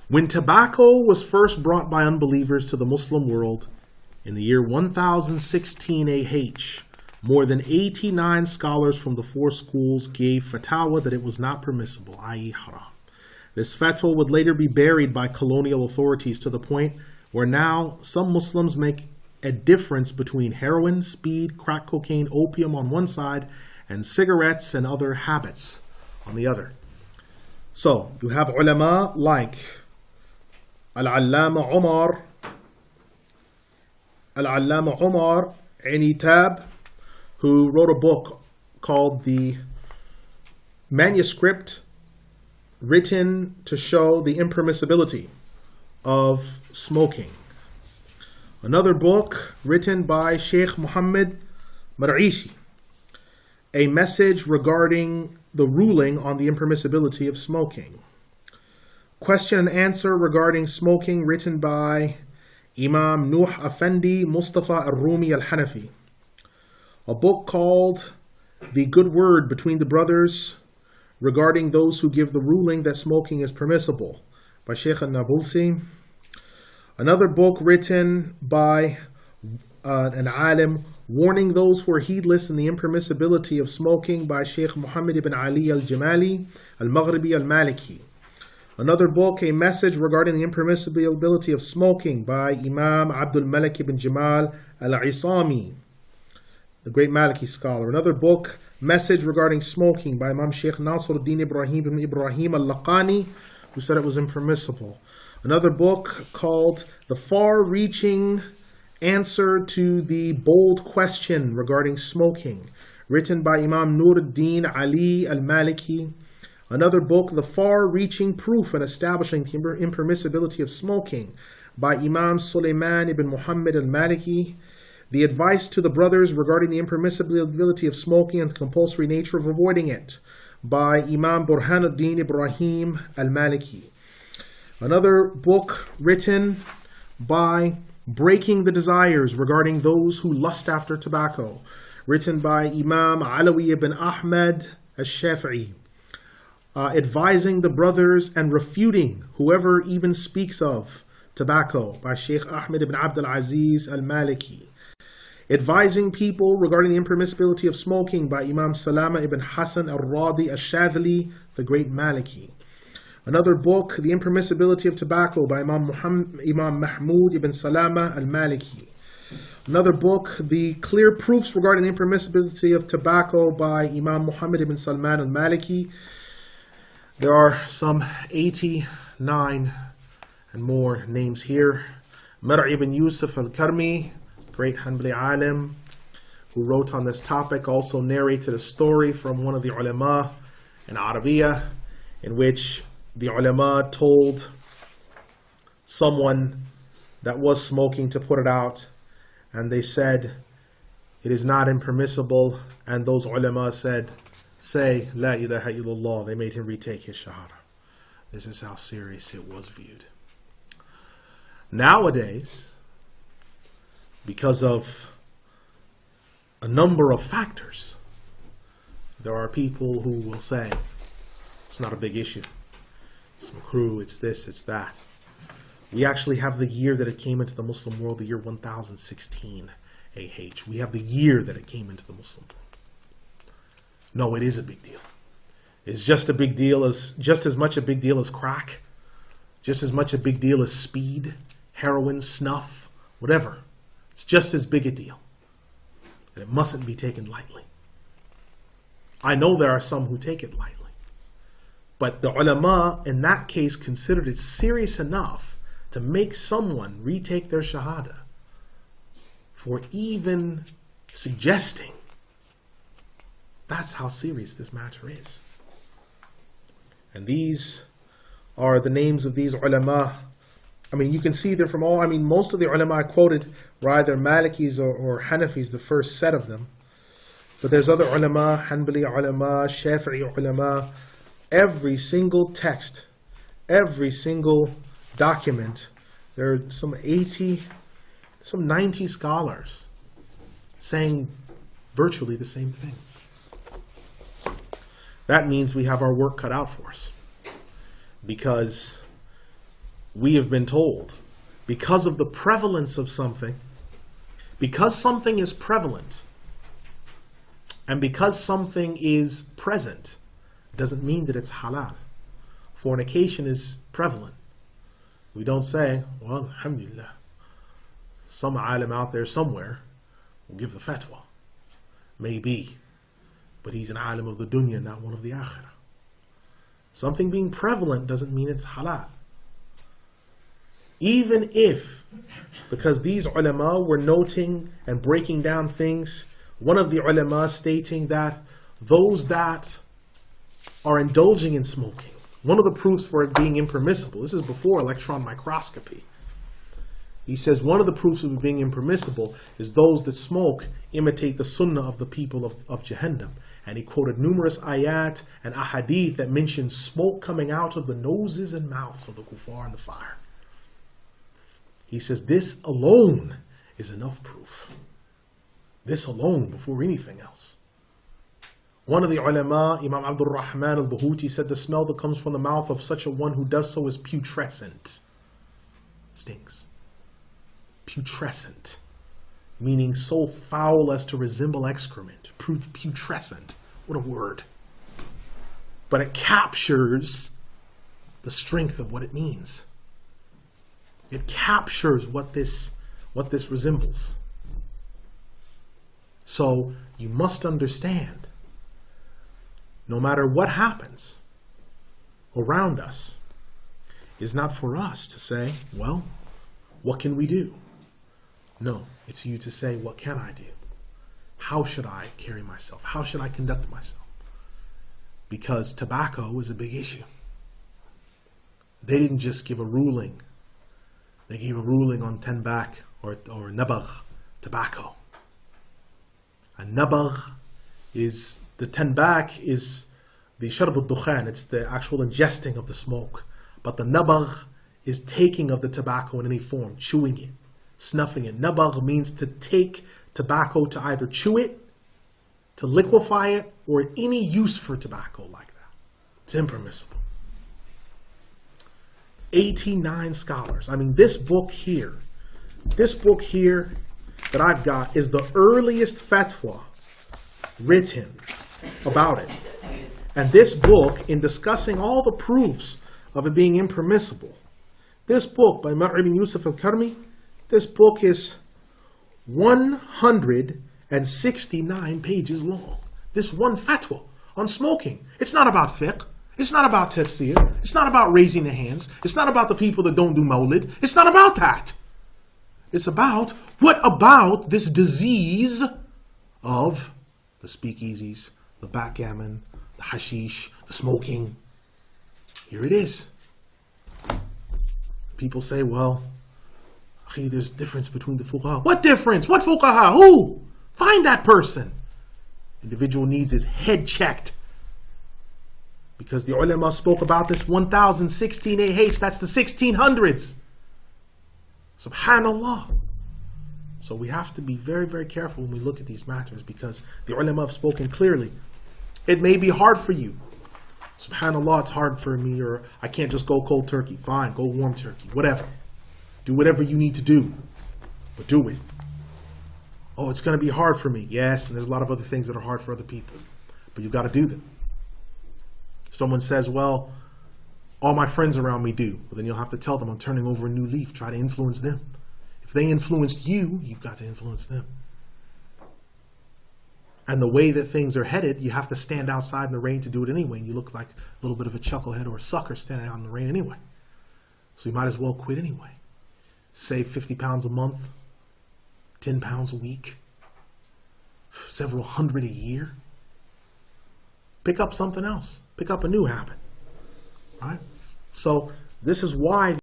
When tobacco was first brought by unbelievers to the Muslim world in the year 1016 AH, more than 89 scholars from the four schools gave fatwa that it was not permissible, i.e. haram. This fatwa would later be buried by colonial authorities to the point where now some Muslims make a difference between heroin, speed, crack cocaine, opium on one side, and cigarettes and other habits on the other. So, you have ulama like al-Allama Umar Initab, who wrote a book called The Manuscript, written to show the impermissibility of smoking. Another book written by Sheikh Muhammad Mar'ishi, a message regarding the ruling on the impermissibility of smoking. Question and answer regarding smoking, written by Imam Nuh Afendi Mustafa al-Rumi al-Hanafi. A book called The Good Word Between the Brothers, regarding those who give the ruling that smoking is permissible, by Sheikh al-Nabulsi. Another book written by an alim, warning those who are heedless in the impermissibility of smoking, by Sheikh Muhammad ibn Ali al-Jamali al-Maghribi al-Maliki. Another book, a message regarding the impermissibility of smoking, by Imam Abdul Malik ibn Jamal al-Isami, the great Maliki scholar. Another book, message regarding smoking, by Imam Sheikh Nasruddin Ibrahim ibn Ibrahim al-Laqani, who said it was impermissible. Another book called The Far-Reaching Answer to the Bold Question Regarding Smoking, written by Imam Nuruddin Ali al-Maliki. Another book, The Far-Reaching Proof in Establishing the Impermissibility of Smoking, by Imam Sulaiman ibn Muhammad al-Maliki. The Advice to the Brothers Regarding the Impermissibility of Smoking and the Compulsory Nature of Avoiding It, by Imam Burhanuddin Ibrahim al-Maliki. Another book written by Breaking the Desires Regarding Those Who Lust After Tobacco, written by Imam Alawi ibn Ahmad al-Shafi'i. Advising the Brothers and Refuting Whoever Even Speaks of Tobacco, by Sheikh Ahmed ibn Abdul Aziz al-Maliki. Advising People Regarding the Impermissibility of Smoking, by Imam Salama ibn Hassan al-Radi al-Shadhili, the great Maliki. Another book, The Impermissibility of Tobacco, by Imam Mahmud ibn Salama al-Maliki. Another book, The Clear Proofs Regarding the Impermissibility of Tobacco, by Imam Muhammad ibn Salman al-Maliki. There are some 89 and more names here. Mar' ibn Yusuf al-Karmi, great Hanbali alim, who wrote on this topic, also narrated a story from one of the ulema in Arabiya, in which the ulema told someone that was smoking to put it out, and they said it is not impermissible, and those ulema said, say La ilaha illallah. They made him retake his shahada. This is how serious it was viewed. Nowadays, because of a number of factors, there are people who will say it's not a big issue. It's makruh, it's this, it's that. We actually have the year that it came into the Muslim world, the year 1016 AH. We have the year that it came into the Muslim world. No, it is a big deal. It's just as much a big deal as crack, just as much a big deal as speed, heroin, snuff, whatever. It's just as big a deal. And it mustn't be taken lightly. I know there are some who take it lightly. But the ulama in that case considered it serious enough to make someone retake their shahada for even suggesting. That's how serious this matter is. And these are the names of these ulama. I mean, you can see they're from all, most of the ulama I quoted were either Malikis or Hanafis, the first set of them. But there's other ulama, Hanbali ulama, Shafi'i ulama. Every single text, every single document, there are some 90 scholars saying virtually the same thing. That means we have our work cut out for us, because we have been told, because of the prevalence of something, because something is prevalent, and because something is present, doesn't mean that it's halal. Fornication is prevalent. We don't say, well, alhamdulillah, some alim out there somewhere will give the fatwa. Maybe. But he's an alim of the dunya, not one of the akhirah. Something being prevalent doesn't mean it's halal. Even if, because these ulama were noting and breaking down things, one of the ulama stating that those that are indulging in smoking, one of the proofs for it being impermissible, this is before electron microscopy. He says one of the proofs of it being impermissible is those that smoke imitate the sunnah of the people of Jahannam. And he quoted numerous ayat and ahadith that mention smoke coming out of the noses and mouths of the kuffar in the fire. He says this alone is enough proof. This alone before anything else. One of the ulama, Imam Abdul Rahman al-Buhuti, said the smell that comes from the mouth of such a one who does so is putrescent. Stinks. Putrescent. Meaning so foul as to resemble excrement. Putrescent. What a word. But it captures the strength of what it means. It captures what this resembles. So you must understand, no matter what happens around us, is not for us to say, well, what can we do? No, it's you to say, what can I do? How should I carry myself? How should I conduct myself? Because tobacco is a big issue. They didn't just give a ruling. They gave a ruling on tanbak or nabagh, tobacco. And nabagh is, the tanbak is the sharb al-dukhan, it's the actual ingesting of the smoke. But the nabagh is taking of the tobacco in any form, chewing it, snuffing it. Nabagh means to take tobacco, to either chew it, to liquefy it, or any use for tobacco like that. It's impermissible. 89 scholars. I mean, this book here that I've got is the earliest fatwa written about it. And this book, in discussing all the proofs of it being impermissible, this book by Mar' ibn Yusuf al-Karmi, this book is 169 pages long. This one fatwa on smoking. It's not about fiqh. It's not about tafsir. It's not about raising the hands. It's not about the people that don't do mawlid. It's not about that. It's about, what about this disease of the speakeasies, the backgammon, the hashish, the smoking? Here it is. People say, well, there's a difference between the fuqaha. What difference? What fuqaha? Who? Find that person. Individual needs his head checked. Because the ulama spoke about this 1016 AH, that's the 1600s. Subhanallah. So we have to be very, very careful when we look at these matters, because the ulama have spoken clearly. It may be hard for you. Subhanallah, it's hard for me, or I can't just go cold turkey. Fine, go warm turkey, whatever. Do whatever you need to do, but do it. Oh, it's going to be hard for me. Yes, and there's a lot of other things that are hard for other people, but you've got to do them. Someone says, well, all my friends around me do. Well, then you'll have to tell them, I'm turning over a new leaf. Try to influence them. If they influenced you, you've got to influence them. And the way that things are headed, you have to stand outside in the rain to do it anyway. And you look like a little bit of a chucklehead or a sucker standing out in the rain anyway. So you might as well quit anyway. Save 50 pounds a month, 10 pounds a week, several hundred a year. Pick up something else. Pick up a new habit. All right? So this is why